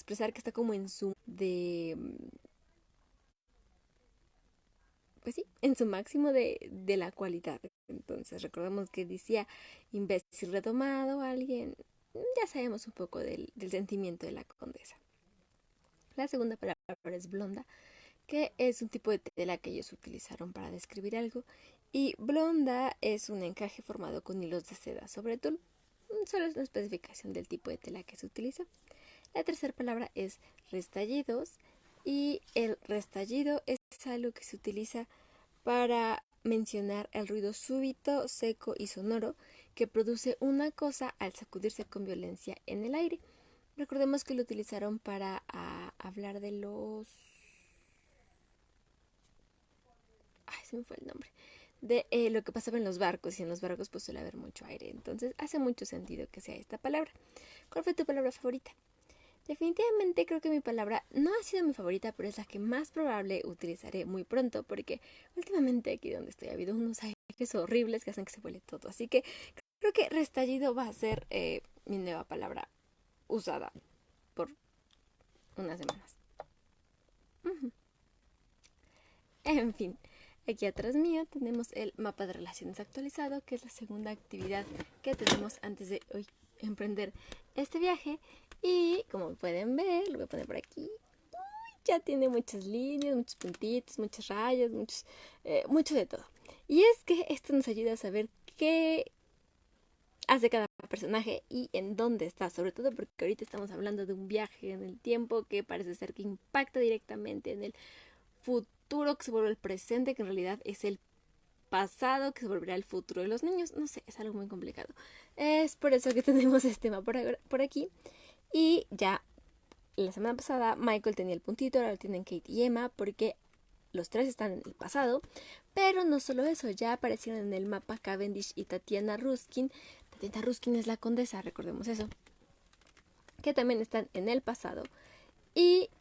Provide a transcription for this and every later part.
expresar que está como en su pues sí, en su máximo de la cualidad. Entonces recordemos que decía imbécil retomado, alguien, ya sabemos un poco del sentimiento de la condesa. La segunda palabra es blonda, que es un tipo de tela que ellos utilizaron para describir algo. Y blonda es un encaje formado con hilos de seda sobre tul. Solo es una especificación del tipo de tela que se utiliza. La tercera palabra es restallidos. Y el restallido es algo que se utiliza para mencionar el ruido súbito, seco y sonoro que produce una cosa al sacudirse con violencia en el aire. Recordemos que lo utilizaron para hablar de los... Ay, se me fue el nombre. De lo que pasaba en los barcos, y en los barcos pues suele haber mucho aire. Entonces hace mucho sentido que sea esta palabra. ¿Cuál fue tu palabra favorita? Definitivamente creo que mi palabra no ha sido mi favorita, pero es la que más probable utilizaré muy pronto, porque últimamente aquí donde estoy ha habido unos aires horribles que hacen que se vuele todo. Así que creo que restallido va a ser mi nueva palabra usada por unas semanas. En fin, aquí atrás mío tenemos el mapa de relaciones actualizado, que es la segunda actividad que tenemos antes de hoy emprender este viaje. Y como pueden ver, lo voy a poner por aquí. Ya tiene muchas líneas, muchos puntitos, muchas rayas, mucho de todo. Y es que esto nos ayuda a saber qué hace cada personaje y en dónde está, sobre todo porque ahorita estamos hablando de un viaje en el tiempo que parece ser que impacta directamente en el futuro que se vuelve el presente, que en realidad es el pasado que se volverá el futuro de los niños. No sé, es algo muy complicado. Es por eso que tenemos este mapa por aquí. Y ya la semana pasada Michael tenía el puntito, ahora lo tienen Kate y Emma porque los tres están en el pasado. Pero no solo eso, ya aparecieron en el mapa Cavendish y Tatiana Ruskin. Tatiana Ruskin es la condesa, recordemos eso. Que también están en el pasado. Y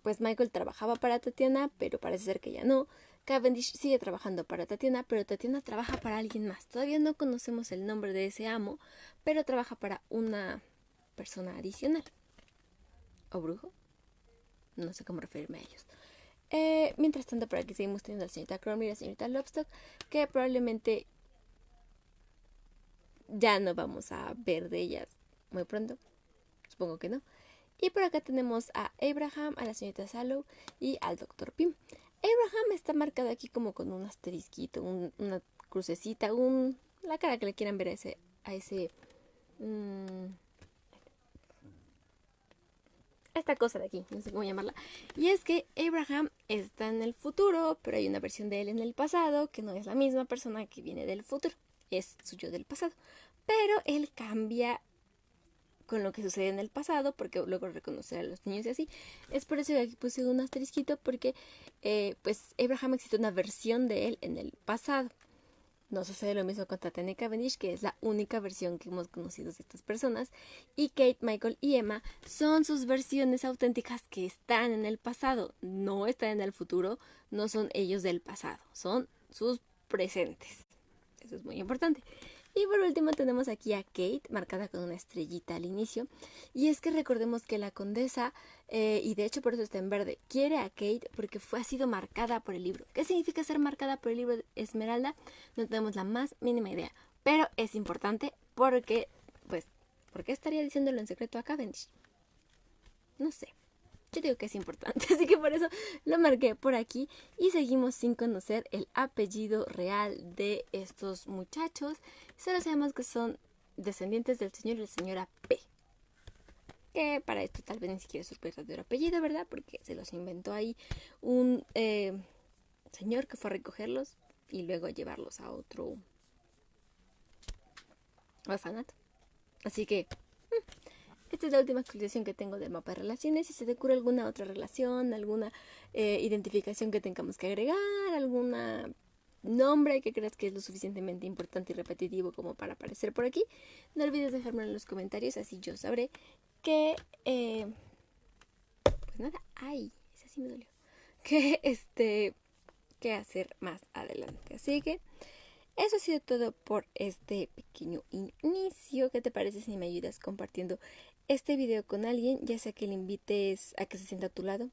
pues Michael trabajaba para Tatiana, pero parece ser que ya no. Cavendish sigue trabajando para Tatiana, pero Tatiana trabaja para alguien más. Todavía no conocemos el nombre de ese amo, pero trabaja para una persona adicional. ¿O brujo? No sé cómo referirme a ellos. Mientras tanto, por aquí seguimos teniendo a la señorita Cromie y la señorita Lobstock, que probablemente ya no vamos a ver de ellas muy pronto. Supongo que no. Y por acá tenemos a Abraham, a la señorita Sallow y al doctor Pym. Abraham está marcado aquí como con un asterisquito, una crucecita, la cara que le quieran ver a esta cosa de aquí, no sé cómo llamarla. Y es que Abraham está en el futuro, pero hay una versión de él en el pasado, que no es la misma persona que viene del futuro, es su yo del pasado. Pero él cambia con lo que sucede en el pasado, porque luego reconocer a los niños y así. Es por eso que aquí puse un asterisquito, porque pues Abraham existe una versión de él en el pasado. No sucede lo mismo con Tatiana Cavendish, que es la única versión que hemos conocido de estas personas. Y Kate, Michael y Emma son sus versiones auténticas que están en el pasado. No están en el futuro, no son ellos del pasado, son sus presentes. Eso es muy importante. Y por último tenemos aquí a Kate, marcada con una estrellita al inicio. Y es que recordemos que la condesa, y de hecho por eso está en verde, quiere a Kate porque ha sido marcada por el libro. ¿Qué significa ser marcada por el libro de Esmeralda? No tenemos la más mínima idea. Pero es importante porque, pues, ¿por qué estaría diciéndolo en secreto a Cavendish? No sé. Yo digo que es importante, así que por eso lo marqué por aquí y seguimos sin conocer el apellido real de estos muchachos. Solo sabemos que son descendientes del señor y la señora P. Que para esto tal vez ni siquiera es su verdadero apellido, ¿verdad? Porque se los inventó ahí un señor que fue a recogerlos y luego a llevarlos a otro orfanato. Así que esta es la última actualización que tengo del mapa de relaciones. Si se te ocurre alguna otra relación, alguna identificación que tengamos que agregar, alguna nombre que creas que es lo suficientemente importante y repetitivo como para aparecer por aquí, no olvides dejármelo en los comentarios, así yo sabré que pues nada, ay, esa sí me dolió, que qué hacer más adelante. Así que eso ha sido todo por este pequeño inicio. ¿Qué te parece si me ayudas compartiendo este video con alguien, ya sea que le invites a que se sienta a tu lado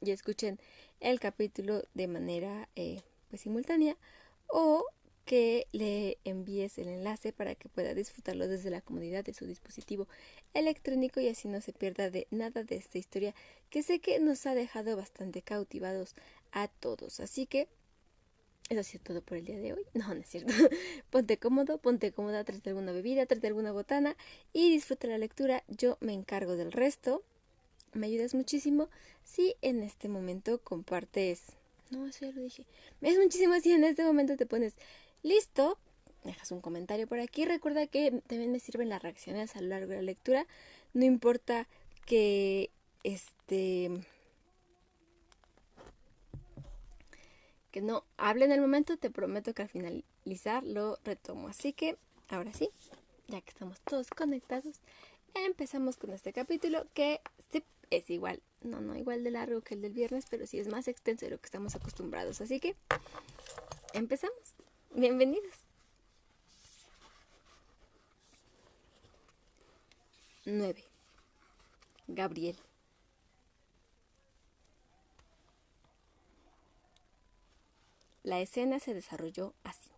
y escuchen el capítulo de manera pues simultánea, o que le envíes el enlace para que pueda disfrutarlo desde la comodidad de su dispositivo electrónico y así no se pierda de nada de esta historia que sé que nos ha dejado bastante cautivados a todos. Así que eso ha sido todo por el día de hoy. No, no es cierto. Ponte cómodo, ponte cómoda, tráete alguna bebida, tráete alguna botana y disfruta la lectura. Yo me encargo del resto. Me ayudas muchísimo si en este momento compartes. No, eso ya lo dije. Me ayudas muchísimo si en este momento te pones listo. Dejas un comentario por aquí. Recuerda que también me sirven las reacciones a lo largo de la lectura. No importa que que no hable en el momento, te prometo que al finalizar lo retomo. Así que, ahora sí, ya que estamos todos conectados, empezamos con este capítulo que sí, es igual, no igual de largo que el del viernes, pero sí es más extenso de lo que estamos acostumbrados. Así que, empezamos. Bienvenidos. 9. Gabriel. La escena se desarrolló así.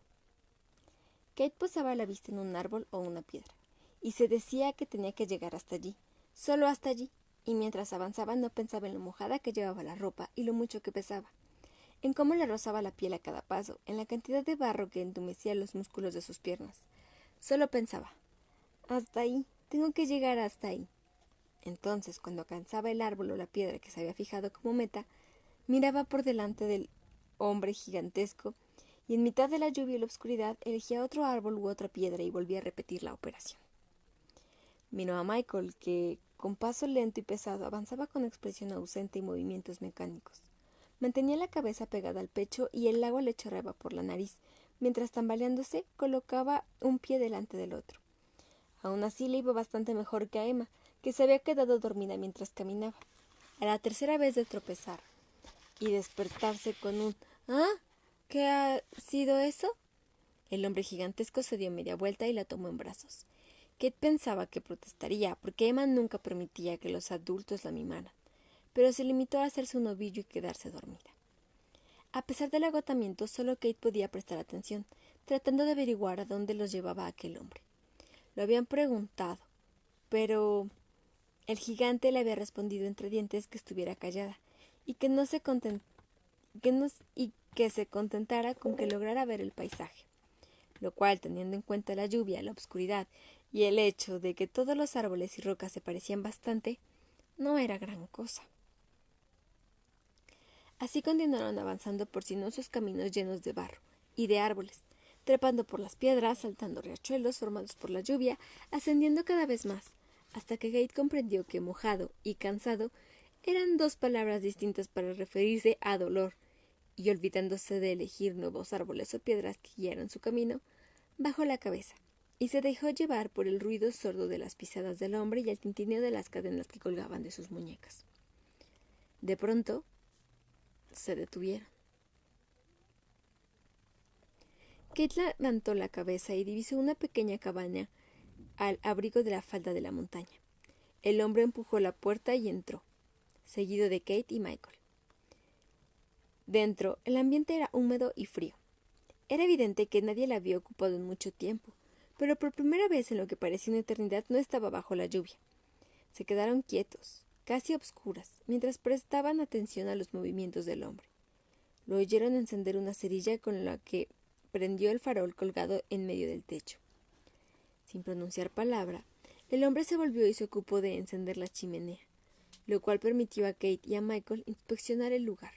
Kate posaba la vista en un árbol o una piedra, y se decía que tenía que llegar hasta allí, solo hasta allí, y mientras avanzaba no pensaba en lo mojada que llevaba la ropa y lo mucho que pesaba, en cómo le rozaba la piel a cada paso, en la cantidad de barro que entumecía los músculos de sus piernas. Solo pensaba, hasta ahí, tengo que llegar hasta ahí. Entonces, cuando alcanzaba el árbol o la piedra que se había fijado como meta, miraba por delante del hombre gigantesco y en mitad de la lluvia y la oscuridad elegía otro árbol u otra piedra y volvía a repetir la operación. Miró a Michael, que, con paso lento y pesado, avanzaba con expresión ausente y movimientos mecánicos. Mantenía la cabeza pegada al pecho y el agua le chorreaba por la nariz, mientras tambaleándose colocaba un pie delante del otro. Aún así le iba bastante mejor que a Emma, que se había quedado dormida mientras caminaba. A la tercera vez de tropezar y despertarse con un «¿Ah? ¿Qué ha sido eso?», el hombre gigantesco se dio media vuelta y la tomó en brazos. Kate pensaba que protestaría, porque Emma nunca permitía que los adultos la mimaran, pero se limitó a hacerse un ovillo y quedarse dormida. A pesar del agotamiento, solo Kate podía prestar atención, tratando de averiguar a dónde los llevaba aquel hombre. Lo habían preguntado, pero el gigante le había respondido entre dientes que estuviera callada y que se contentara con que lograra ver el paisaje, lo cual, teniendo en cuenta la lluvia, la oscuridad y el hecho de que todos los árboles y rocas se parecían bastante, no era gran cosa. Así continuaron avanzando por sinuosos caminos llenos de barro y de árboles, trepando por las piedras, saltando riachuelos formados por la lluvia, ascendiendo cada vez más, hasta que Kate comprendió que mojado y cansado eran dos palabras distintas para referirse a dolor, y olvidándose de elegir nuevos árboles o piedras que guiaran su camino, bajó la cabeza y se dejó llevar por el ruido sordo de las pisadas del hombre y el tintineo de las cadenas que colgaban de sus muñecas. De pronto, se detuvieron. Kate levantó la cabeza y divisó una pequeña cabaña al abrigo de la falda de la montaña. El hombre empujó la puerta y entró, seguido de Kate y Michael. Dentro, el ambiente era húmedo y frío. Era evidente que nadie la había ocupado en mucho tiempo, pero por primera vez en lo que parecía una eternidad no estaba bajo la lluvia. Se quedaron quietos, casi a obscuras, mientras prestaban atención a los movimientos del hombre. Lo oyeron encender una cerilla con la que prendió el farol colgado en medio del techo. Sin pronunciar palabra, el hombre se volvió y se ocupó de encender la chimenea, lo cual permitió a Kate y a Michael inspeccionar el lugar.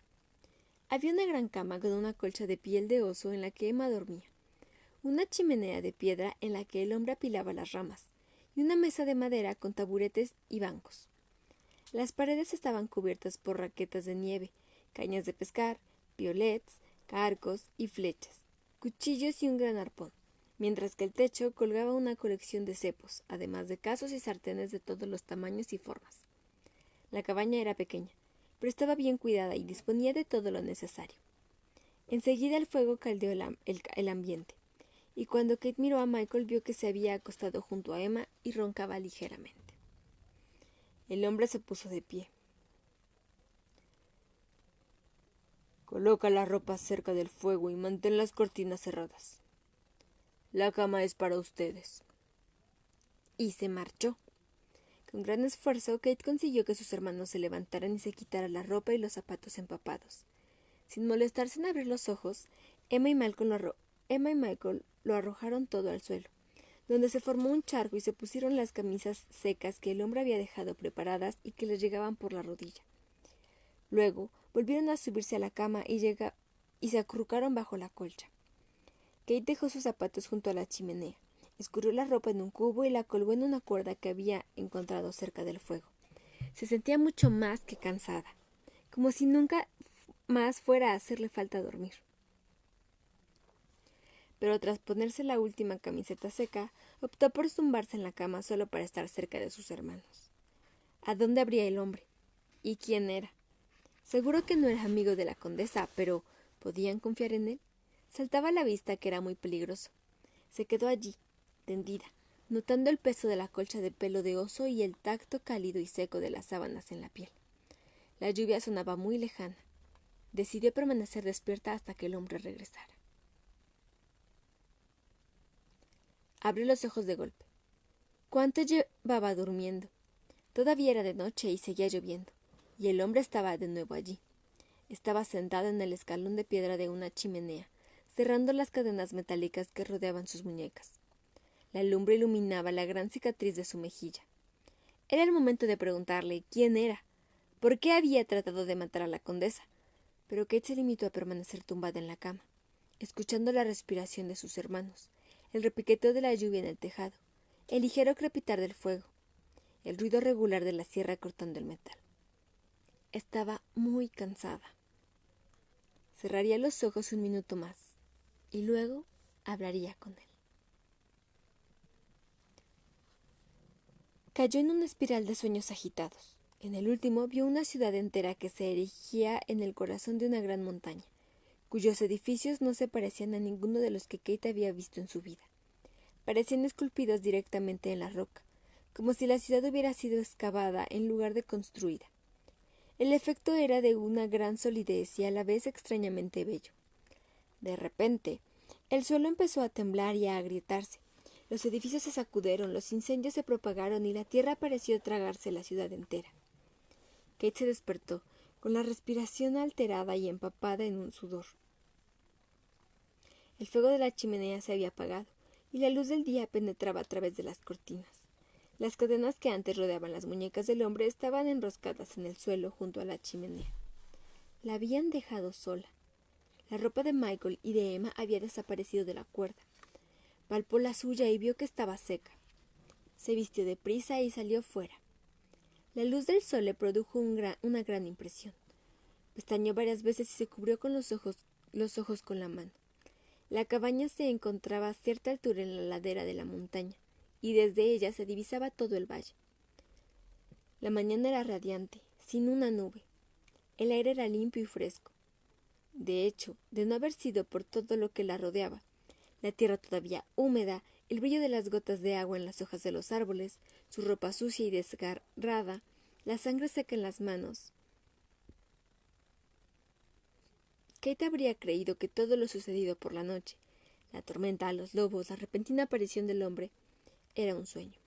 Había una gran cama con una colcha de piel de oso en la que Emma dormía, una chimenea de piedra en la que el hombre apilaba las ramas, y una mesa de madera con taburetes y bancos. Las paredes estaban cubiertas por raquetas de nieve, cañas de pescar, piolets, carcos y flechas, cuchillos y un gran arpón, mientras que el techo colgaba una colección de cepos, además de casos y sartenes de todos los tamaños y formas. La cabaña era pequeña, pero estaba bien cuidada y disponía de todo lo necesario. Enseguida el fuego caldeó el ambiente, y cuando Kate miró a Michael vio que se había acostado junto a Emma y roncaba ligeramente. El hombre se puso de pie. Coloca la ropa cerca del fuego y mantén las cortinas cerradas. La cama es para ustedes. Y se marchó. Con gran esfuerzo, Kate consiguió que sus hermanos se levantaran y se quitaran la ropa y los zapatos empapados. Sin molestarse en abrir los ojos, Emma y Michael lo arrojaron todo al suelo, donde se formó un charco y se pusieron las camisas secas que el hombre había dejado preparadas y que les llegaban por la rodilla. Luego volvieron a subirse a la cama y se acurrucaron bajo la colcha. Kate dejó sus zapatos junto a la chimenea, escurrió la ropa en un cubo y la colgó en una cuerda que había encontrado cerca del fuego. Se sentía mucho más que cansada, como si nunca más fuera a hacerle falta dormir. Pero tras ponerse la última camiseta seca, optó por tumbarse en la cama solo para estar cerca de sus hermanos. ¿A dónde habría el hombre? ¿Y quién era? Seguro que no era amigo de la condesa, pero ¿podían confiar en él? Saltaba a la vista que era muy peligroso. Se quedó allí, tendida, notando el peso de la colcha de pelo de oso y el tacto cálido y seco de las sábanas en la piel. La lluvia sonaba muy lejana. Decidió permanecer despierta hasta que el hombre regresara. Abrió los ojos de golpe. ¿Cuánto llevaba durmiendo? Todavía era de noche y seguía lloviendo, y el hombre estaba de nuevo allí. Estaba sentado en el escalón de piedra de una chimenea, cerrando las cadenas metálicas que rodeaban sus muñecas. La lumbre iluminaba la gran cicatriz de su mejilla. Era el momento de preguntarle quién era, por qué había tratado de matar a la condesa, pero Kate se limitó a permanecer tumbada en la cama, escuchando la respiración de sus hermanos, el repiqueteo de la lluvia en el tejado, el ligero crepitar del fuego, el ruido regular de la sierra cortando el metal. Estaba muy cansada. Cerraría los ojos un minuto más y luego hablaría con él. Cayó en una espiral de sueños agitados. En el último vio una ciudad entera que se erigía en el corazón de una gran montaña, cuyos edificios no se parecían a ninguno de los que Kate había visto en su vida. Parecían esculpidos directamente en la roca, como si la ciudad hubiera sido excavada en lugar de construida. El efecto era de una gran solidez y a la vez extrañamente bello. De repente, el suelo empezó a temblar y a agrietarse. Los edificios se sacudieron, los incendios se propagaron y la tierra pareció tragarse la ciudad entera. Kate se despertó, con la respiración alterada y empapada en un sudor. El fuego de la chimenea se había apagado, y la luz del día penetraba a través de las cortinas. Las cadenas que antes rodeaban las muñecas del hombre estaban enroscadas en el suelo junto a la chimenea. La habían dejado sola. La ropa de Michael y de Emma había desaparecido de la cuerda. Palpó la suya y vio que estaba seca. Se vistió deprisa y salió fuera. La luz del sol le produjo una gran impresión. Pestañeó varias veces y se cubrió con los ojos con la mano. La cabaña se encontraba a cierta altura en la ladera de la montaña, y desde ella se divisaba todo el valle. La mañana era radiante, sin una nube. El aire era limpio y fresco. De hecho, de no haber sido por todo lo que la rodeaba, la tierra todavía húmeda, el brillo de las gotas de agua en las hojas de los árboles, su ropa sucia y desgarrada, la sangre seca en las manos. Kate habría creído que todo lo sucedido por la noche, la tormenta, los lobos, la repentina aparición del hombre, era un sueño.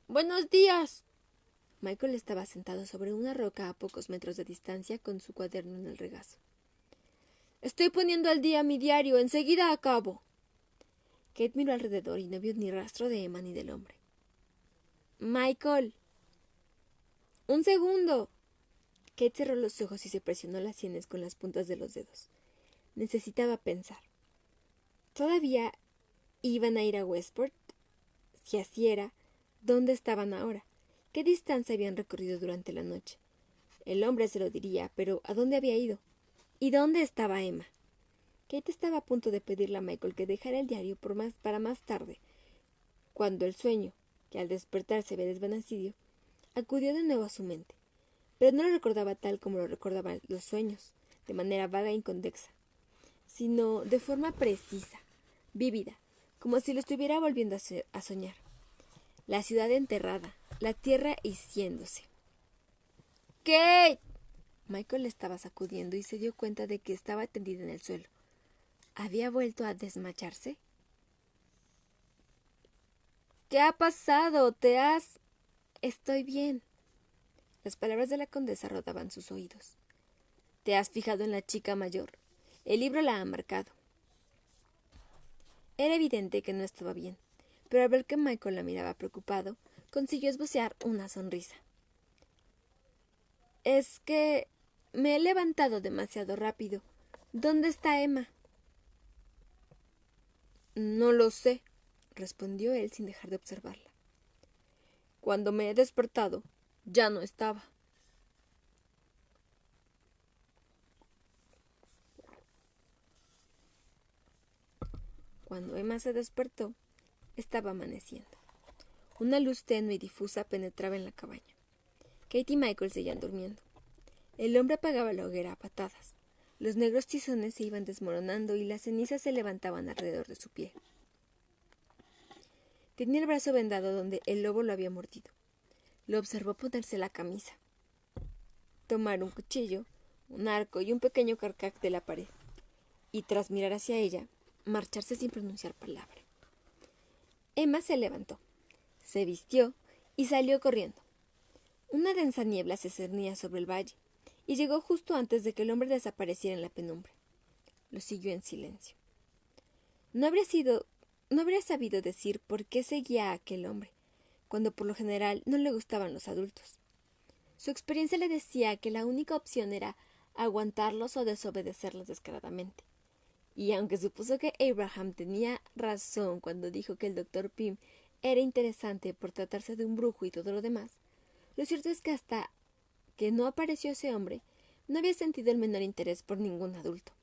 ¡Buenos días! Michael estaba sentado sobre una roca a pocos metros de distancia con su cuaderno en el regazo. Estoy poniendo al día mi diario. Enseguida acabo. Kate miró alrededor y no vio ni rastro de Emma ni del hombre. Michael. ¡Un segundo! Kate cerró los ojos y se presionó las sienes con las puntas de los dedos. Necesitaba pensar. ¿Todavía iban a ir a Westport? Si así era, ¿dónde estaban ahora? ¿Qué distancia habían recorrido durante la noche? El hombre se lo diría, pero ¿a dónde había ido? ¿Y dónde estaba Emma? Kate estaba a punto de pedirle a Michael que dejara el diario para más tarde, cuando el sueño, que al despertar se había desvanecido, acudió de nuevo a su mente. Pero no lo recordaba tal como lo recordaban los sueños, de manera vaga e incondexa, sino de forma precisa, vívida, como si lo estuviera volviendo a soñar. La ciudad enterrada, la tierra hiciéndose. —¡Kate! Michael le estaba sacudiendo y se dio cuenta de que estaba tendida en el suelo. ¿Había vuelto a desmayarse? —¿Qué ha pasado? Estoy bien. Las palabras de la condesa rodaban sus oídos. ¿Te has fijado en la chica mayor? El libro la ha marcado. Era evidente que no estaba bien, pero al ver que Michael la miraba preocupado, consiguió esbocear una sonrisa. Es que me he levantado demasiado rápido. ¿Dónde está Emma? No lo sé, respondió él sin dejar de observarla. Cuando me he despertado, ya no estaba. Cuando Emma se despertó, estaba amaneciendo. Una luz tenue y difusa penetraba en la cabaña. Kate y Michael seguían durmiendo. El hombre apagaba la hoguera a patadas. Los negros tizones se iban desmoronando y las cenizas se levantaban alrededor de su piel. Tenía el brazo vendado donde el lobo lo había mordido. Lo observó ponerse la camisa, tomar un cuchillo, un arco y un pequeño carcaj de la pared, y tras mirar hacia ella, marcharse sin pronunciar palabra. Emma se levantó, se vistió y salió corriendo. Una densa niebla se cernía sobre el valle, y llegó justo antes de que el hombre desapareciera en la penumbra. Lo siguió en silencio. No habría sabido decir por qué seguía a aquel hombre, cuando por lo general no le gustaban los adultos. Su experiencia le decía que la única opción era aguantarlos o desobedecerlos descaradamente. Y aunque supuso que Abraham tenía razón cuando dijo que el doctor Pym era interesante por tratarse de un brujo y todo lo demás, lo cierto es que hasta que no apareció ese hombre, no había sentido el menor interés por ningún adulto.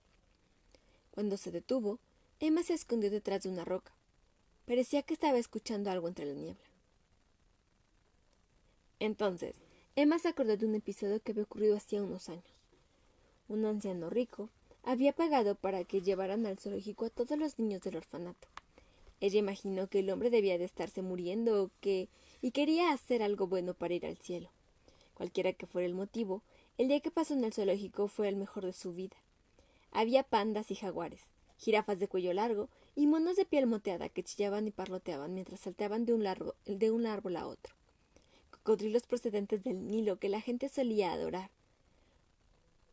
Cuando se detuvo, Emma se escondió detrás de una roca. Parecía que estaba escuchando algo entre la niebla. Entonces, Emma se acordó de un episodio que había ocurrido hacía unos años. Un anciano rico había pagado para que llevaran al zoológico a todos los niños del orfanato. Ella imaginó que el hombre debía de estarse muriendo y quería hacer algo bueno para ir al cielo. Cualquiera que fuera el motivo, el día que pasó en el zoológico fue el mejor de su vida. Había pandas y jaguares, jirafas de cuello largo y monos de piel moteada que chillaban y parloteaban mientras saltaban de un árbol a otro. Cocodrilos procedentes del Nilo que la gente solía adorar.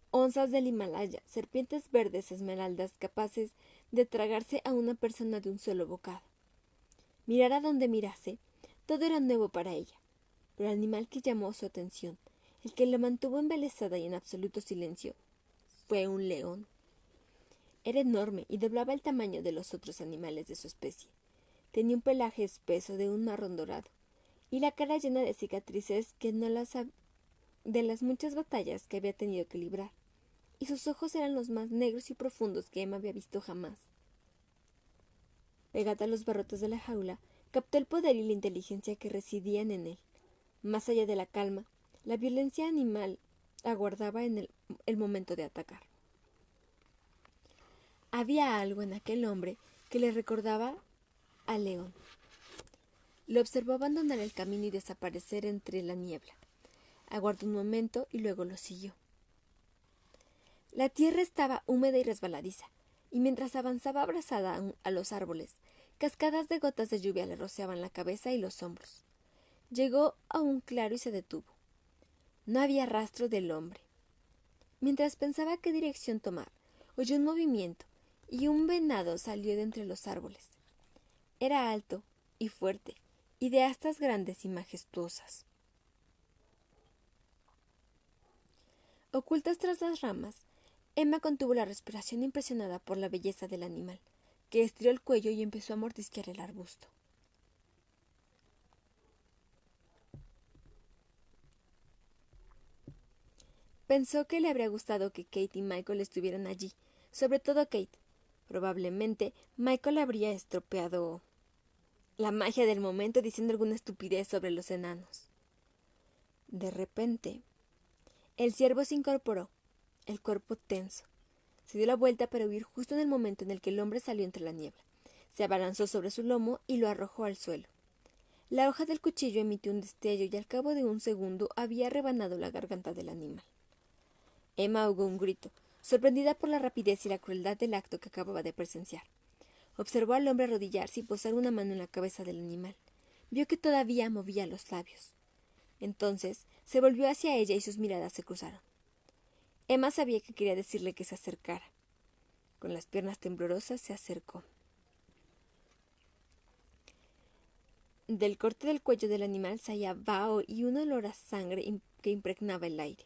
Onzas del Himalaya, serpientes verdes esmeraldas capaces de tragarse a una persona de un solo bocado. Mirara donde mirase, todo era nuevo para ella. Pero el animal que llamó su atención, el que la mantuvo embelesada y en absoluto silencio, fue un león. Era enorme y doblaba el tamaño de los otros animales de su especie. Tenía un pelaje espeso de un marrón dorado y la cara llena de cicatrices de las muchas batallas que había tenido que librar, y sus ojos eran los más negros y profundos que Emma había visto jamás. Pegada a los barrotes de la jaula, captó el poder y la inteligencia que residían en él. Más allá de la calma, la violencia animal aguardaba en el momento de atacar. Había algo en aquel hombre que le recordaba al león. Lo observó abandonar el camino y desaparecer entre la niebla. Aguardó un momento y luego lo siguió. La tierra estaba húmeda y resbaladiza, y mientras avanzaba abrazada a los árboles, cascadas de gotas de lluvia le rociaban la cabeza y los hombros. Llegó a un claro y se detuvo. No había rastro del hombre. Mientras pensaba qué dirección tomar, oyó un movimiento y un venado salió de entre los árboles. Era alto y fuerte, y de astas grandes y majestuosas. Ocultas tras las ramas, Emma contuvo la respiración impresionada por la belleza del animal, que estiró el cuello y empezó a mordisquear el arbusto. Pensó que le habría gustado que Kate y Michael estuvieran allí, sobre todo Kate. Probablemente Michael habría estropeado la magia del momento diciendo alguna estupidez sobre los enanos. De repente, el ciervo se incorporó, el cuerpo tenso. Se dio la vuelta para huir justo en el momento en el que el hombre salió entre la niebla. Se abalanzó sobre su lomo y lo arrojó al suelo. La hoja del cuchillo emitió un destello y al cabo de un segundo había rebanado la garganta del animal. Emma ahogó un grito, sorprendida por la rapidez y la crueldad del acto que acababa de presenciar. Observó al hombre arrodillarse y posar una mano en la cabeza del animal. Vio que todavía movía los labios. Entonces se volvió hacia ella y sus miradas se cruzaron. Emma sabía que quería decirle que se acercara. Con las piernas temblorosas se acercó. Del corte del cuello del animal salía vaho y un olor a sangre que impregnaba el aire.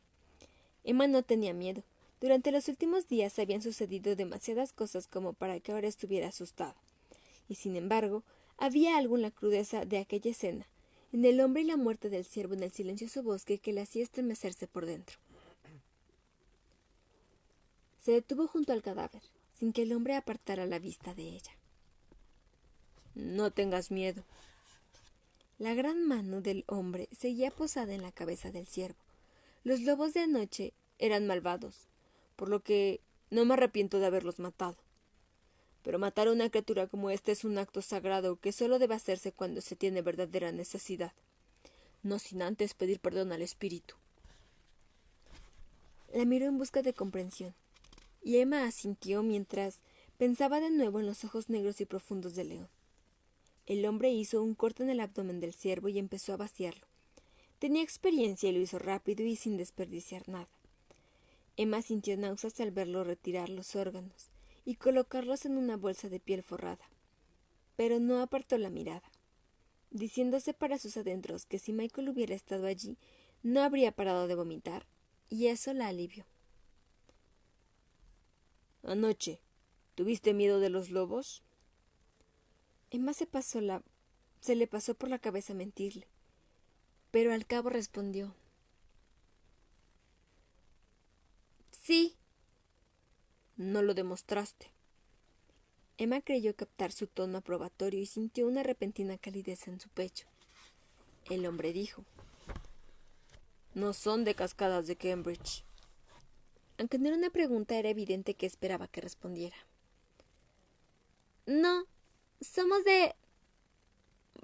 Emma no tenía miedo. Durante los últimos días habían sucedido demasiadas cosas como para que ahora estuviera asustada. Y sin embargo, había algo en la crudeza de aquella escena, en el hombre y la muerte del ciervo en el silencioso bosque que la hacía estremecerse por dentro. Se detuvo junto al cadáver, sin que el hombre apartara la vista de ella. No tengas miedo. La gran mano del hombre seguía posada en la cabeza del ciervo. Los lobos de anoche eran malvados, por lo que no me arrepiento de haberlos matado. Pero matar a una criatura como esta es un acto sagrado que solo debe hacerse cuando se tiene verdadera necesidad, no sin antes pedir perdón al espíritu. La miró en busca de comprensión, y Emma asintió mientras pensaba de nuevo en los ojos negros y profundos del león. El hombre hizo un corte en el abdomen del ciervo y empezó a vaciarlo. Tenía experiencia y lo hizo rápido y sin desperdiciar nada. Emma sintió náuseas al verlo retirar los órganos y colocarlos en una bolsa de piel forrada, pero no apartó la mirada, diciéndose para sus adentros que si Michael hubiera estado allí, no habría parado de vomitar, y eso la alivió. Anoche, ¿tuviste miedo de los lobos? Emma se le pasó por la cabeza mentirle, pero al cabo respondió: Sí. No lo demostraste. Emma creyó captar su tono aprobatorio y sintió una repentina calidez en su pecho. El hombre dijo: No son de Cascadas de Cambridge. Aunque no era una pregunta, era evidente que esperaba que respondiera. No, somos de...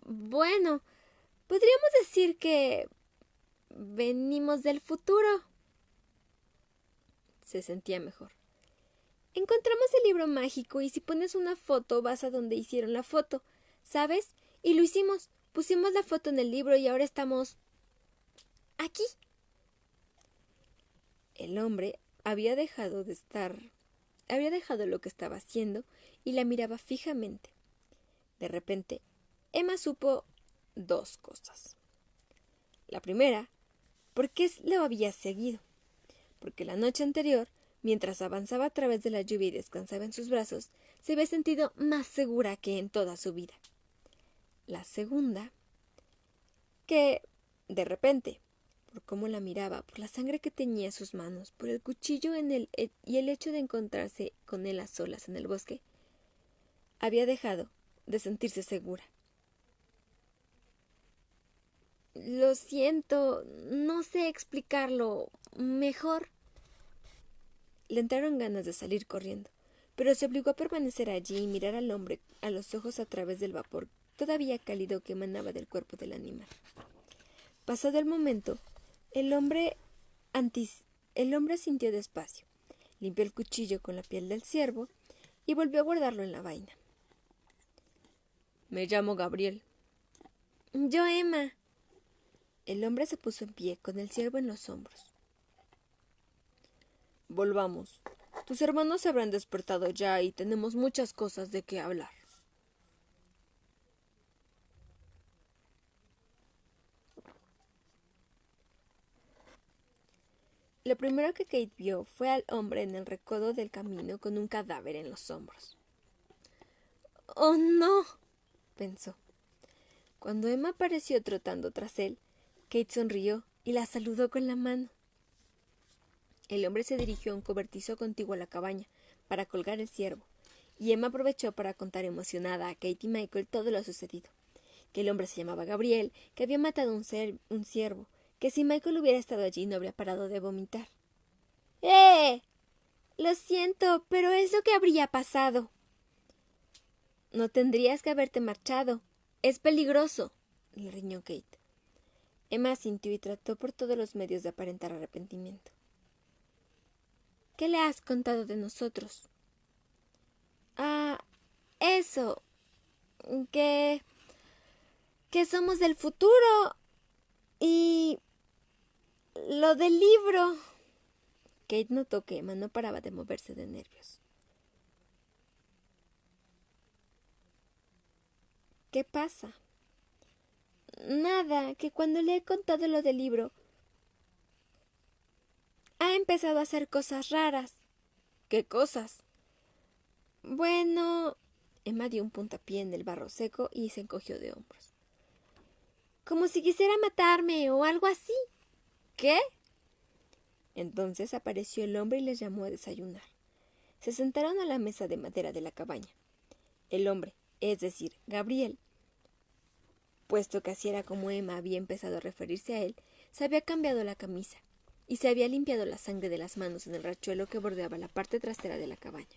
Bueno, podríamos decir que venimos del futuro. Se sentía mejor. Encontramos el libro mágico y si pones una foto vas a donde hicieron la foto, ¿sabes? Y lo hicimos. Pusimos la foto en el libro y ahora estamos aquí. El hombre había dejado lo que estaba haciendo y la miraba fijamente. De repente, Emma supo dos cosas. La primera, ¿por qué lo había seguido? Porque la noche anterior, mientras avanzaba a través de la lluvia y descansaba en sus brazos, se había sentido más segura que en toda su vida. La segunda, que, de repente, por cómo la miraba, por la sangre que teñía sus manos, por el cuchillo y el hecho de encontrarse con él a solas en el bosque, había dejado de sentirse segura. Lo siento, no sé explicarlo mejor. Le entraron ganas de salir corriendo, pero se obligó a permanecer allí y mirar al hombre a los ojos a través del vapor todavía cálido que emanaba del cuerpo del animal. Pasado el momento, el hombre sintió despacio, limpió el cuchillo con la piel del ciervo y volvió a guardarlo en la vaina. Me llamo Gabriel. Yo, Emma. El hombre se puso en pie con el ciervo en los hombros. Volvamos. Tus hermanos se habrán despertado ya y tenemos muchas cosas de qué hablar. Lo primero que Kate vio fue al hombre en el recodo del camino con un cadáver en los hombros. ¡Oh, no!, pensó. Cuando Emma apareció trotando tras él, Kate sonrió y la saludó con la mano. El hombre se dirigió a un cobertizo contiguo a la cabaña para colgar el ciervo, y Emma aprovechó para contar emocionada a Kate y Michael todo lo sucedido. Que el hombre se llamaba Gabriel, que había matado un ciervo, que si Michael hubiera estado allí no habría parado de vomitar. Lo siento, pero es lo que habría pasado. No tendrías que haberte marchado. Es peligroso, le riñó Kate. Emma asintió y trató por todos los medios de aparentar arrepentimiento. ¿Qué le has contado de nosotros? Ah, eso, que somos del futuro y lo del libro. Kate notó que Emma no paraba de moverse de nervios. ¿Qué pasa? Nada, que cuando le he contado lo del libro, ha empezado a hacer cosas raras. ¿Qué cosas? Bueno, Emma dio un puntapié en el barro seco y se encogió de hombros. Como si quisiera matarme o algo así. ¿Qué? Entonces apareció el hombre y les llamó a desayunar. Se sentaron a la mesa de madera de la cabaña. El hombre, es decir, Gabriel, puesto que así era como Emma había empezado a referirse a él, se había cambiado la camisa y se había limpiado la sangre de las manos en el rachuelo que bordeaba la parte trasera de la cabaña.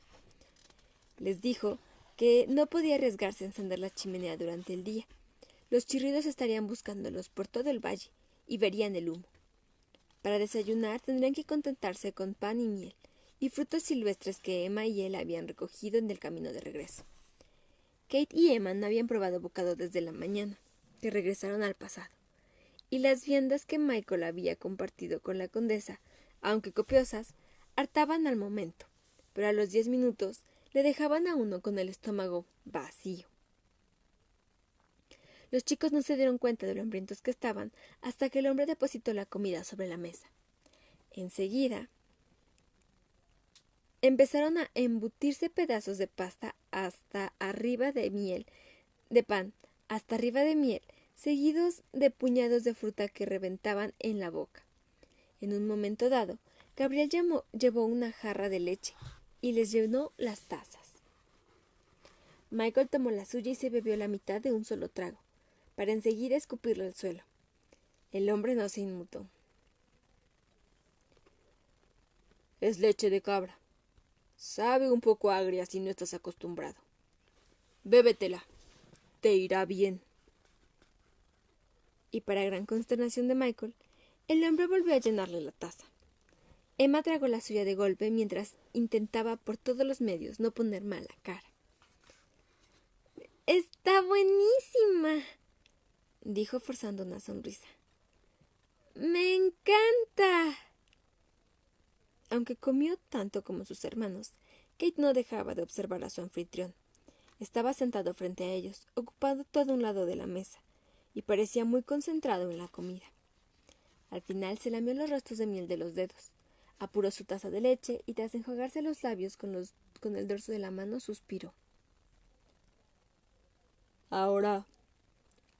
Les dijo que no podía arriesgarse a encender la chimenea durante el día. Los chirridos estarían buscándolos por todo el valle y verían el humo. Para desayunar tendrían que contentarse con pan y miel y frutos silvestres que Emma y él habían recogido en el camino de regreso. Kate y Emma no habían probado bocado desde la mañana, que regresaron al pasado, y las viandas que Michael había compartido con la condesa, aunque copiosas, hartaban al momento, pero a los 10 minutos le dejaban a uno con el estómago vacío. Los chicos no se dieron cuenta de lo hambrientos que estaban hasta que el hombre depositó la comida sobre la mesa. Enseguida empezaron a embutirse pedazos de pasta hasta arriba de miel, de pan, hasta arriba de miel, seguidos de puñados de fruta que reventaban en la boca. En un momento dado, Gabriel llevó una jarra de leche y les llenó las tazas. Michael tomó la suya y se bebió la mitad de un solo trago, para enseguida escupirlo al suelo. El hombre no se inmutó. Es leche de cabra. Sabe un poco agria si no estás acostumbrado. Bébetela. Te irá bien. Y para gran consternación de Michael, el hombre volvió a llenarle la taza. Emma tragó la suya de golpe mientras intentaba por todos los medios no poner mala cara. ¡Está buenísima!, dijo forzando una sonrisa. ¡Me encanta! Aunque comió tanto como sus hermanos, Kate no dejaba de observar a su anfitrión. Estaba sentado frente a ellos, ocupando todo un lado de la mesa, y parecía muy concentrado en la comida. Al final se lamió los restos de miel de los dedos, apuró su taza de leche y tras enjuagarse los labios con el dorso de la mano suspiró. Ahora,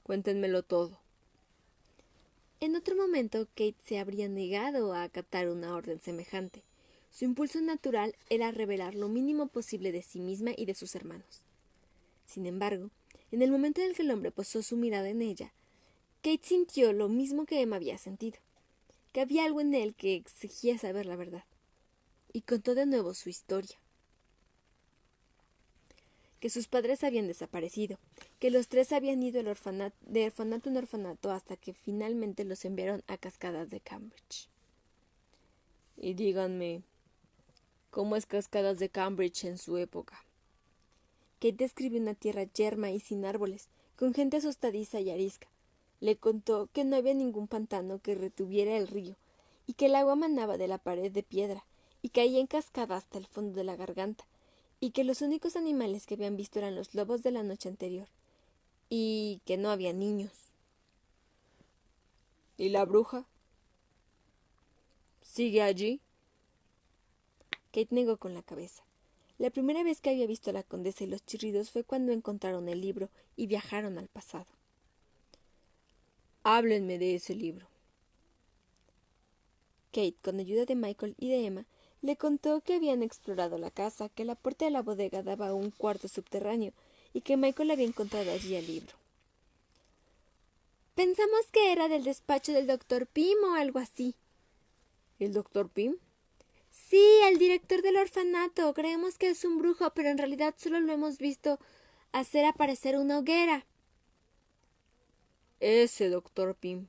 cuéntenmelo todo. En otro momento Kate se habría negado a acatar una orden semejante. Su impulso natural era revelar lo mínimo posible de sí misma y de sus hermanos. Sin embargo, en el momento en el que el hombre posó su mirada en ella, Kate sintió lo mismo que Emma había sentido, que había algo en él que exigía saber la verdad, y contó de nuevo su historia. Que sus padres habían desaparecido, que los tres habían ido de orfanato en orfanato hasta que finalmente los enviaron a Cascadas de Cambridge. Y díganme, ¿cómo es Cascadas de Cambridge en su época? Kate describió una tierra yerma y sin árboles, con gente asustadiza y arisca. Le contó que no había ningún pantano que retuviera el río, y que el agua manaba de la pared de piedra, y caía en cascada hasta el fondo de la garganta, y que los únicos animales que habían visto eran los lobos de la noche anterior, y que no había niños. ¿Y la bruja? ¿Sigue allí? Kate negó con la cabeza. La primera vez que había visto a la condesa y los chirridos fue cuando encontraron el libro y viajaron al pasado. Háblenme de ese libro. Kate, con ayuda de Michael y de Emma, le contó que habían explorado la casa, que la puerta de la bodega daba a un cuarto subterráneo y que Michael había encontrado allí el libro. Pensamos que era del despacho del doctor Pym o algo así. ¿El doctor Pym? Sí, el director del orfanato. Creemos que es un brujo, pero en realidad solo lo hemos visto hacer aparecer una hoguera. Ese doctor Pym.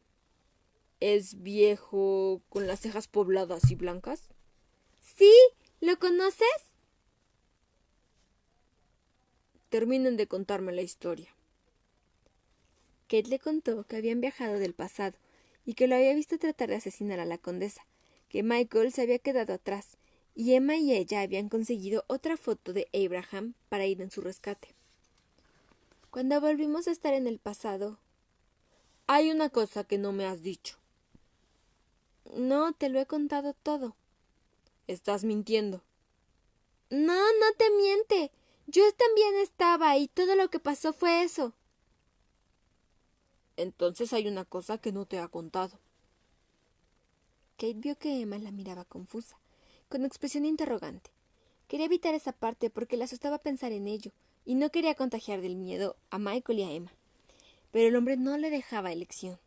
¿Es viejo con las cejas pobladas y blancas? Sí, ¿lo conoces? Terminen de contarme la historia. Kate le contó que habían viajado del pasado y que lo había visto tratar de asesinar a la condesa, que Michael se había quedado atrás y Emma y ella habían conseguido otra foto de Abraham para ir en su rescate. Cuando volvimos a estar en el pasado... Hay una cosa que no me has dicho. No, te lo he contado todo. Estás mintiendo. No, no te miente. Yo también estaba y todo lo que pasó fue eso. Entonces hay una cosa que no te ha contado. Kate vio que Emma la miraba confusa, con expresión interrogante. Quería evitar esa parte porque le asustaba pensar en ello, y no quería contagiar del miedo a Michael y a Emma. Pero el hombre no le dejaba elección.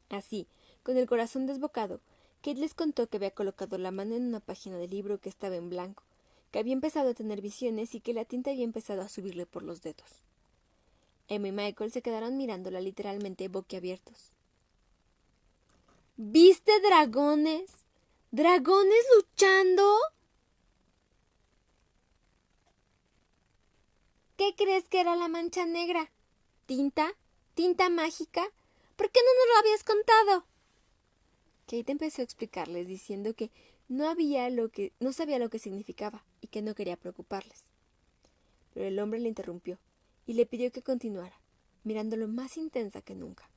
Así, con el corazón desbocado, Kate les contó que había colocado la mano en una página del libro que estaba en blanco, que había empezado a tener visiones y que la tinta había empezado a subirle por los dedos. Emma y Michael se quedaron mirándola literalmente boquiabiertos. ¿Viste dragones? ¿Dragones luchando? ¿Qué crees que era la mancha negra? ¿Tinta? ¿Tinta mágica? ¿Por qué no nos lo habías contado? Kate empezó a explicarles diciendo que no sabía lo que significaba y que no quería preocuparles. Pero el hombre le interrumpió y le pidió que continuara, mirándolo más intensa que nunca.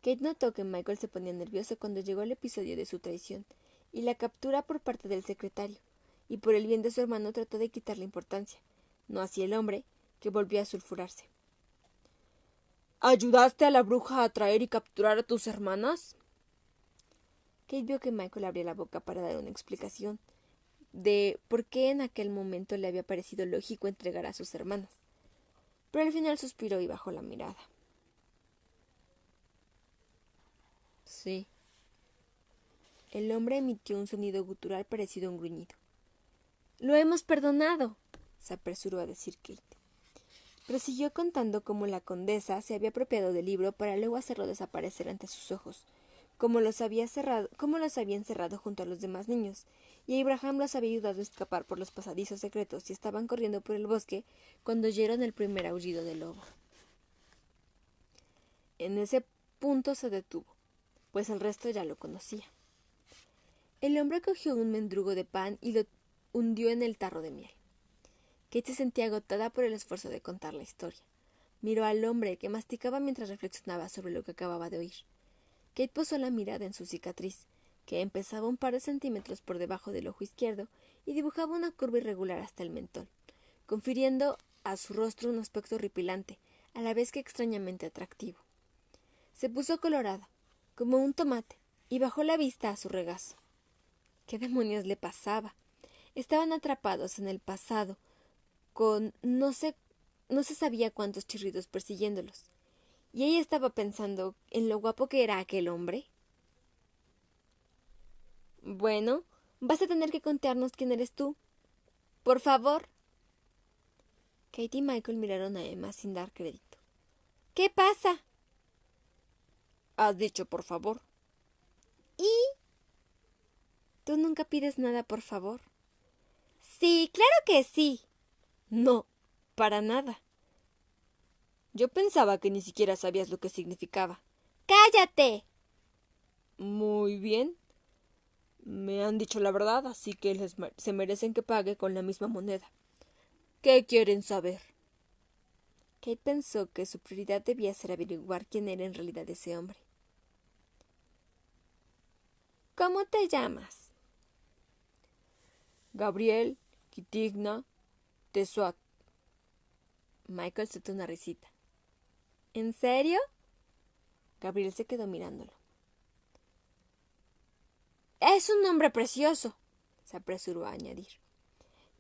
Kate notó que Michael se ponía nervioso cuando llegó el episodio de su traición y la captura por parte del secretario, y por el bien de su hermano trató de quitarle importancia, no así el hombre, que volvió a sulfurarse. ¿Ayudaste a la bruja a traer y capturar a tus hermanas? Kate vio que Michael abría la boca para dar una explicación de por qué en aquel momento le había parecido lógico entregar a sus hermanas, pero al final suspiró y bajó la mirada. Sí. El hombre emitió un sonido gutural parecido a un gruñido. —¡Lo hemos perdonado! —se apresuró a decir Kate. Pero siguió contando cómo la condesa se había apropiado del libro para luego hacerlo desaparecer ante sus ojos, cómo los había encerrado junto a los demás niños, y Abraham los había ayudado a escapar por los pasadizos secretos y estaban corriendo por el bosque cuando oyeron el primer aullido del lobo. En ese punto se detuvo, pues el resto ya lo conocía. El hombre cogió un mendrugo de pan y lo hundió en el tarro de miel. Kate se sentía agotada por el esfuerzo de contar la historia. Miró al hombre que masticaba mientras reflexionaba sobre lo que acababa de oír. Kate posó la mirada en su cicatriz, que empezaba un par de centímetros por debajo del ojo izquierdo y dibujaba una curva irregular hasta el mentón, confiriendo a su rostro un aspecto horripilante, a la vez que extrañamente atractivo. Se puso colorada, como un tomate, y bajó la vista a su regazo. ¿Qué demonios le pasaba? Estaban atrapados en el pasado, con no se sabía cuántos chirridos persiguiéndolos. Y ella estaba pensando en lo guapo que era aquel hombre. Bueno, vas a tener que contarnos quién eres tú. Por favor. Kate y Michael miraron a Emma sin dar crédito. ¿Qué pasa? Has dicho por favor. ¿Y? ¿Tú nunca pides nada por favor? Sí, claro que sí. No, para nada. Yo pensaba que ni siquiera sabías lo que significaba. ¡Cállate! Muy bien. Me han dicho la verdad, así que se merecen que pague con la misma moneda. ¿Qué quieren saber? Kate pensó que su prioridad debía ser averiguar quién era en realidad ese hombre. ¿Cómo te llamas? Gabriel, Kitigna, Tesuat. Michael soltó una risita. ¿En serio? Gabriel se quedó mirándolo. Es un nombre precioso, se apresuró a añadir.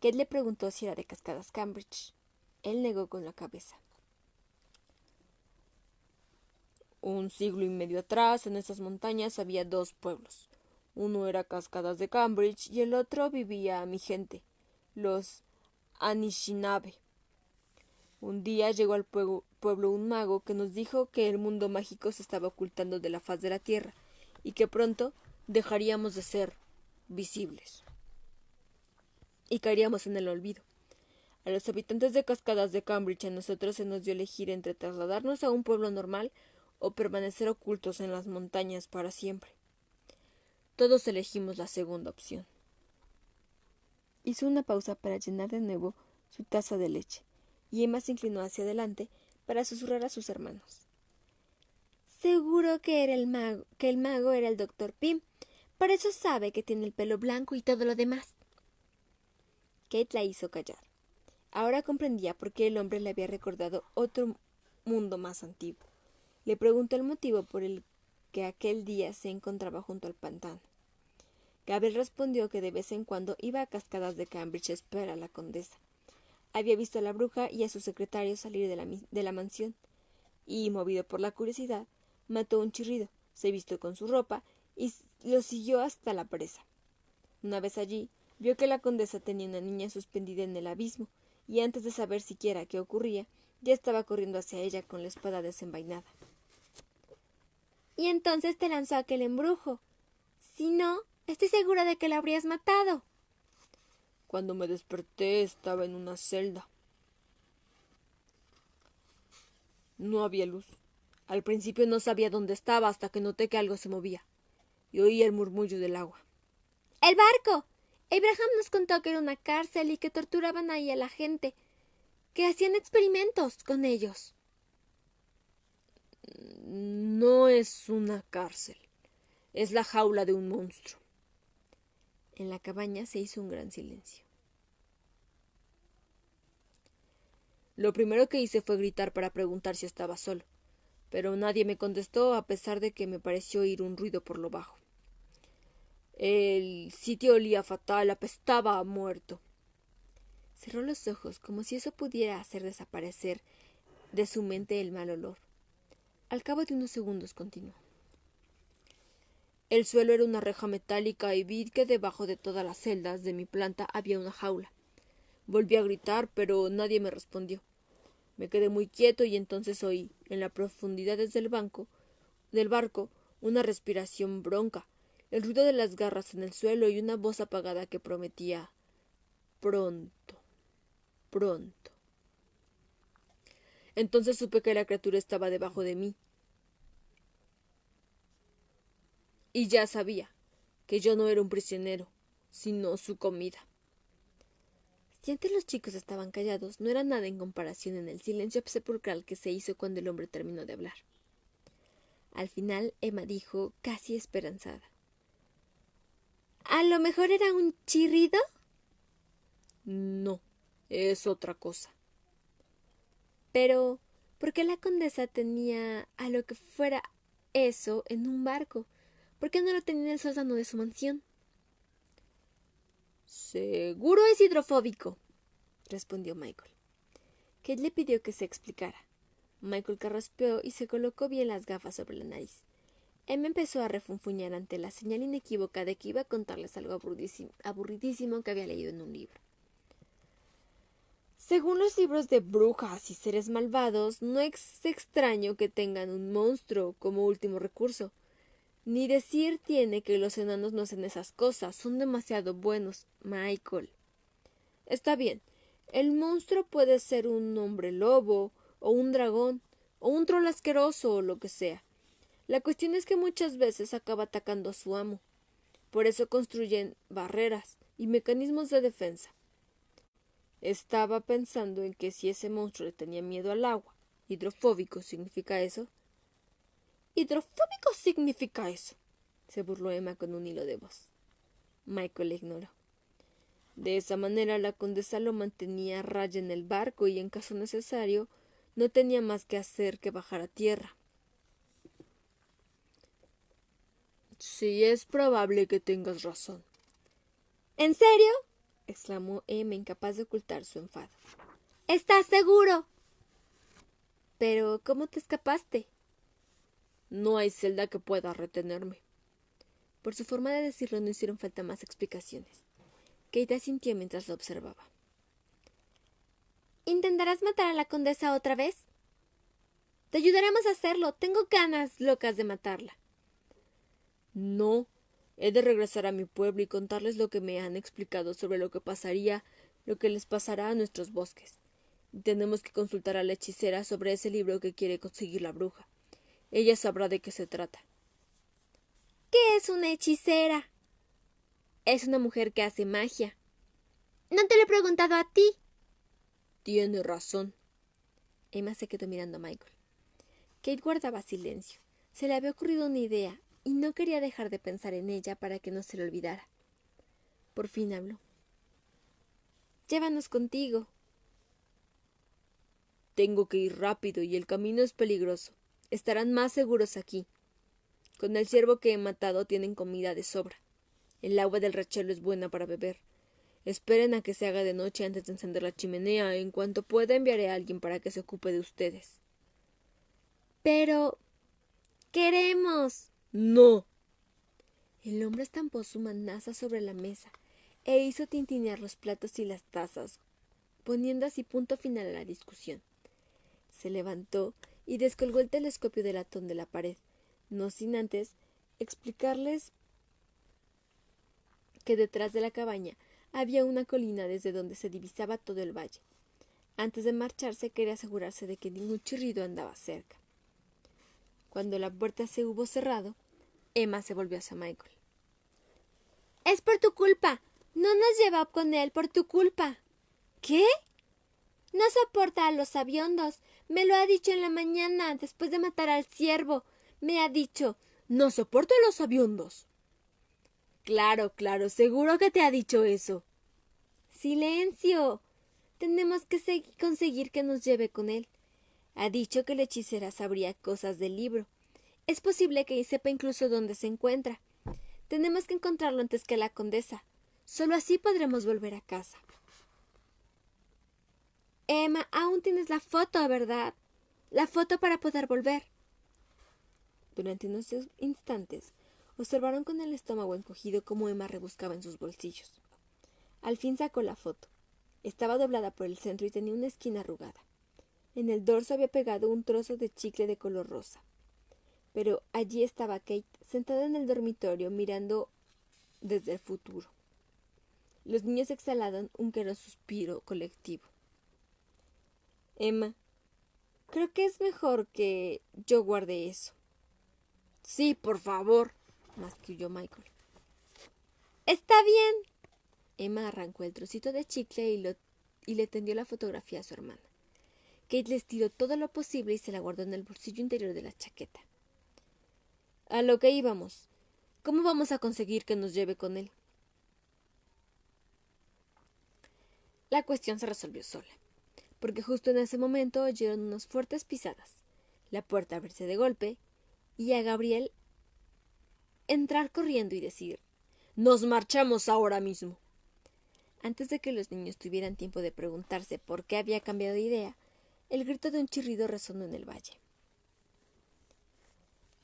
Kate le preguntó si era de Cascadas Cambridge. Él negó con la cabeza. Un siglo y medio atrás, en esas montañas había dos pueblos. Uno era Cascadas de Cambridge y el otro vivía mi gente, los Anishinaabe. Un día llegó al pueblo un mago que nos dijo que el mundo mágico se estaba ocultando de la faz de la tierra y que pronto dejaríamos de ser visibles y caeríamos en el olvido. A los habitantes de Cascadas de Cambridge a nosotros se nos dio elegir entre trasladarnos a un pueblo normal o permanecer ocultos en las montañas para siempre. Todos elegimos la segunda opción. Hizo una pausa para llenar de nuevo su taza de leche, y Emma se inclinó hacia adelante para susurrar a sus hermanos. Seguro que el mago era el doctor Pym. Por eso sabe que tiene el pelo blanco y todo lo demás. Kate la hizo callar. Ahora comprendía por qué el hombre le había recordado otro mundo más antiguo. Le preguntó el motivo por el que aquel día se encontraba junto al pantano. Gabriel respondió que de vez en cuando iba a Cascadas de Cambridge a esperar a la condesa. Había visto a la bruja y a su secretario salir de la mansión, y, movido por la curiosidad, mató un chirrido, se vistió con su ropa y lo siguió hasta la presa. Una vez allí, vio que la condesa tenía una niña suspendida en el abismo, y antes de saber siquiera qué ocurría, ya estaba corriendo hacia ella con la espada desenvainada. Y entonces te lanzó aquel embrujo. Si no, estoy segura de que la habrías matado. Cuando me desperté estaba en una celda. No había luz. Al principio no sabía dónde estaba hasta que noté que algo se movía, y oí el murmullo del agua. ¡El barco! Abraham nos contó que era una cárcel y que torturaban ahí a la gente, que hacían experimentos con ellos. No es una cárcel. Es la jaula de un monstruo. En la cabaña se hizo un gran silencio. Lo primero que hice fue gritar para preguntar si estaba solo, pero nadie me contestó a pesar de que me pareció oír un ruido por lo bajo. El sitio olía fatal, apestaba a muerto. Cerró los ojos como si eso pudiera hacer desaparecer de su mente el mal olor. Al cabo de unos segundos continuó. El suelo era una reja metálica y vi que debajo de todas las celdas de mi planta había una jaula. Volví a gritar, pero nadie me respondió. Me quedé muy quieto y entonces oí, en las profundidades del barco, una respiración bronca, el ruido de las garras en el suelo y una voz apagada que prometía pronto, pronto. Entonces supe que la criatura estaba debajo de mí. Y ya sabía que yo no era un prisionero, sino su comida. Si antes los chicos estaban callados, no era nada en comparación en el silencio sepulcral que se hizo cuando el hombre terminó de hablar. Al final, Emma dijo, casi esperanzada. ¿A lo mejor era un chirrido? No, es otra cosa. Pero, ¿por qué la condesa tenía a lo que fuera eso en un barco? ¿Por qué no lo tenía en el sótano de su mansión? Seguro es hidrofóbico, respondió Michael. Kate le pidió que se explicara. Michael carraspeó y se colocó bien las gafas sobre la nariz. Emma empezó a refunfuñar ante la señal inequívoca de que iba a contarles algo aburridísimo que había leído en un libro. Según los libros de brujas y seres malvados, no es extraño que tengan un monstruo como último recurso. Ni decir tiene que los enanos no hacen esas cosas, son demasiado buenos, Michael. Está bien, el monstruo puede ser un hombre lobo, o un dragón, o un troll asqueroso, o lo que sea. La cuestión es que muchas veces acaba atacando a su amo. Por eso construyen barreras y mecanismos de defensa. Estaba pensando en que si ese monstruo le tenía miedo al agua, ¿hidrofóbico significa eso? ¿Hidrofóbico significa eso?, se burló Emma con un hilo de voz. Michael le ignoró. De esa manera la condesa lo mantenía a raya en el barco y en caso necesario no tenía más que hacer que bajar a tierra. Sí, es probable que tengas razón. ¿En serio?, exclamó Emma, incapaz de ocultar su enfado. ¿Estás seguro? Pero, ¿cómo te escapaste? No hay celda que pueda retenerme. Por su forma de decirlo no hicieron falta más explicaciones. Kate asintió mientras lo observaba. ¿Intentarás matar a la condesa otra vez? Te ayudaremos a hacerlo. Tengo ganas locas de matarla. No, he de regresar a mi pueblo y contarles lo que me han explicado sobre lo que les pasará a nuestros bosques. Y tenemos que consultar a la hechicera sobre ese libro que quiere conseguir la bruja. Ella sabrá de qué se trata. ¿Qué es una hechicera? Es una mujer que hace magia. No te lo he preguntado a ti. Tiene razón. Emma se quedó mirando a Michael. Kate guardaba silencio. Se le había ocurrido una idea y no quería dejar de pensar en ella para que no se le olvidara. Por fin habló. Llévanos contigo. Tengo que ir rápido y el camino es peligroso. Estarán más seguros aquí. Con el ciervo que he matado tienen comida de sobra. El agua del riachuelo es buena para beber. Esperen a que se haga de noche antes de encender la chimenea. En cuanto pueda enviaré a alguien para que se ocupe de ustedes. Pero... ¡queremos! ¡No! El hombre estampó su manaza sobre la mesa e hizo tintinear los platos y las tazas, poniendo así punto final a la discusión. Se levantó y descolgó el telescopio de latón de la pared, no sin antes explicarles que detrás de la cabaña había una colina desde donde se divisaba todo el valle. Antes de marcharse quería asegurarse de que ningún chirrido andaba cerca. Cuando la puerta se hubo cerrado, Emma se volvió hacia Michael. Es por tu culpa. No nos lleva con él por tu culpa. ¿Qué? No soporta a los sabiondos. Me lo ha dicho en la mañana, después de matar al ciervo. Me ha dicho, no soporto a los sabiondos. Claro, seguro que te ha dicho eso. Silencio. Tenemos que conseguir que nos lleve con él. Ha dicho que la hechicera sabría cosas del libro. Es posible que sepa incluso dónde se encuentra. Tenemos que encontrarlo antes que la condesa. Solo así podremos volver a casa. Emma, aún tienes la foto, ¿verdad? La foto para poder volver. Durante unos instantes, observaron con el estómago encogido cómo Emma rebuscaba en sus bolsillos. Al fin sacó la foto. Estaba doblada por el centro y tenía una esquina arrugada. En el dorso había pegado un trozo de chicle de color rosa. Pero allí estaba Kate, sentada en el dormitorio, mirando desde el futuro. Los niños exhalaron un queroso suspiro colectivo. Emma, creo que es mejor que yo guarde eso. Sí, por favor, masculló Michael. Está bien. Emma arrancó el trocito de chicle y le tendió la fotografía a su hermana. Kate le estiró todo lo posible y se la guardó en el bolsillo interior de la chaqueta. A lo que íbamos. ¿Cómo vamos a conseguir que nos lleve con él? La cuestión se resolvió sola, porque justo en ese momento oyeron unas fuertes pisadas, la puerta abrirse de golpe y a Gabriel entrar corriendo y decir: «¡Nos marchamos ahora mismo!». Antes de que los niños tuvieran tiempo de preguntarse por qué había cambiado de idea, el grito de un chirrido resonó en el valle.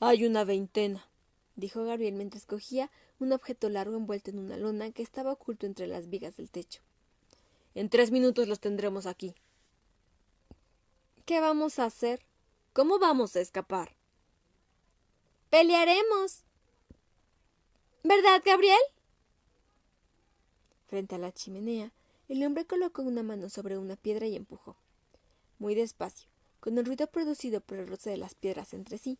«Hay una veintena», dijo Gabriel mientras cogía un objeto largo envuelto en una lona que estaba oculto entre las vigas del techo. «En 3 minutos los tendremos aquí». «¿Qué vamos a hacer? ¿Cómo vamos a escapar?» «Pelearemos. ¿Verdad, Gabriel?». Frente a la chimenea, el hombre colocó una mano sobre una piedra y empujó. Muy despacio, con el ruido producido por el roce de las piedras entre sí,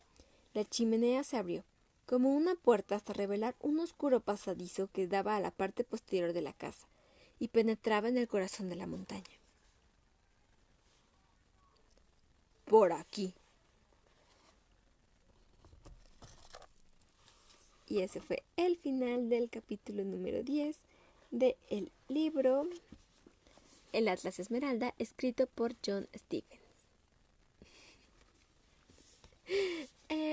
la chimenea se abrió, como una puerta, hasta revelar un oscuro pasadizo que daba a la parte posterior de la casa y penetraba en el corazón de la montaña. «Por aquí». Y ese fue el final del capítulo número 10 del libro El Atlas Esmeralda, escrito por John Stephens.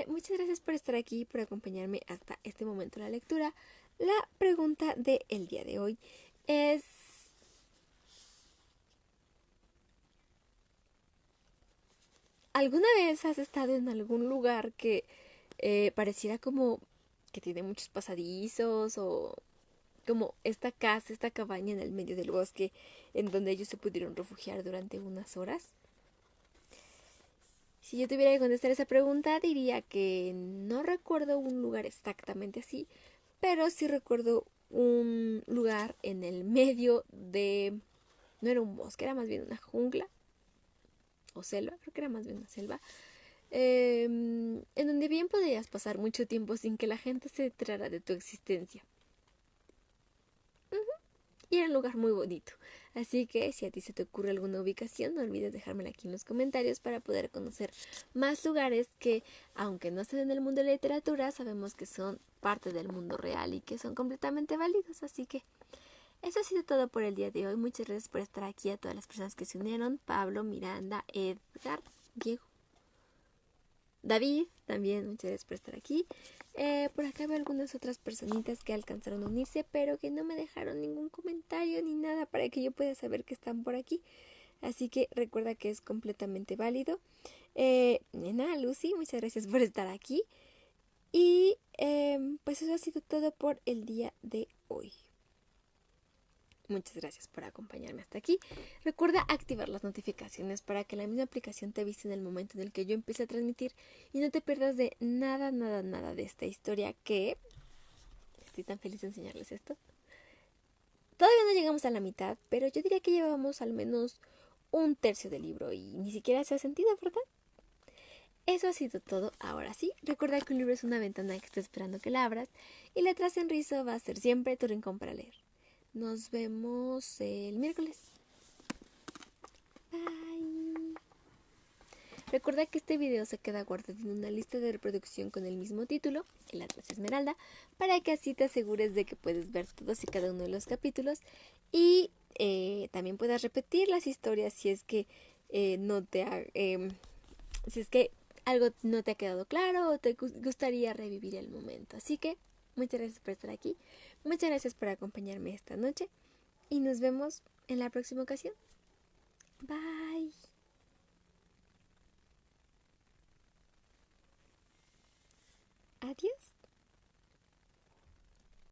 Muchas gracias por estar aquí, por acompañarme hasta este momento de la lectura. La pregunta del día de hoy es: ¿alguna vez has estado en algún lugar que pareciera como que tiene muchos pasadizos, o como esta casa, esta cabaña en el medio del bosque en donde ellos se pudieron refugiar durante unas horas? Si yo tuviera que contestar esa pregunta, diría que no recuerdo un lugar exactamente así, pero sí recuerdo un lugar en el medio de... No era un bosque, era más bien una jungla o selva, creo que era más bien una selva, en donde bien podrías pasar mucho tiempo sin que la gente se enterara de tu existencia. Y era un lugar muy bonito. Así que si a ti se te ocurre alguna ubicación, no olvides dejármela aquí en los comentarios para poder conocer más lugares que, aunque no estén en el mundo de la literatura, sabemos que son parte del mundo real y que son completamente válidos. Así que eso ha sido todo por el día de hoy. Muchas gracias por estar aquí, a todas las personas que se unieron: Pablo, Miranda, Edgar, Diego, David, también muchas gracias por estar aquí. Por acá veo algunas otras personitas que alcanzaron a unirse, pero que no me dejaron ningún comentario ni nada para que yo pueda saber que están por aquí. Así que recuerda que es completamente válido. Nena, Lucy, muchas gracias por estar aquí. Y pues eso ha sido todo por el día de hoy. Muchas gracias por acompañarme hasta aquí. Recuerda activar las notificaciones para que la misma aplicación te avise en el momento en el que yo empiece a transmitir y no te pierdas de nada de esta historia que... Estoy tan feliz de enseñarles esto. Todavía no llegamos a la mitad, pero yo diría que llevamos al menos un tercio del libro y ni siquiera se ha sentido, ¿verdad? Eso ha sido todo. Ahora sí, recuerda que un libro es una ventana que está esperando que la abras y Letras en Rizo va a ser siempre tu rincón para leer. Nos vemos el miércoles. Bye. Recuerda que este video se queda guardado en una lista de reproducción con el mismo título, El Atlas Esmeralda, para que así te asegures de que puedes ver todos y cada uno de los capítulos y también puedas repetir las historias si es que si es que algo no te ha quedado claro o te gustaría revivir el momento. Así que muchas gracias por estar aquí, muchas gracias por acompañarme esta noche y nos vemos en la próxima ocasión. Bye. Adiós.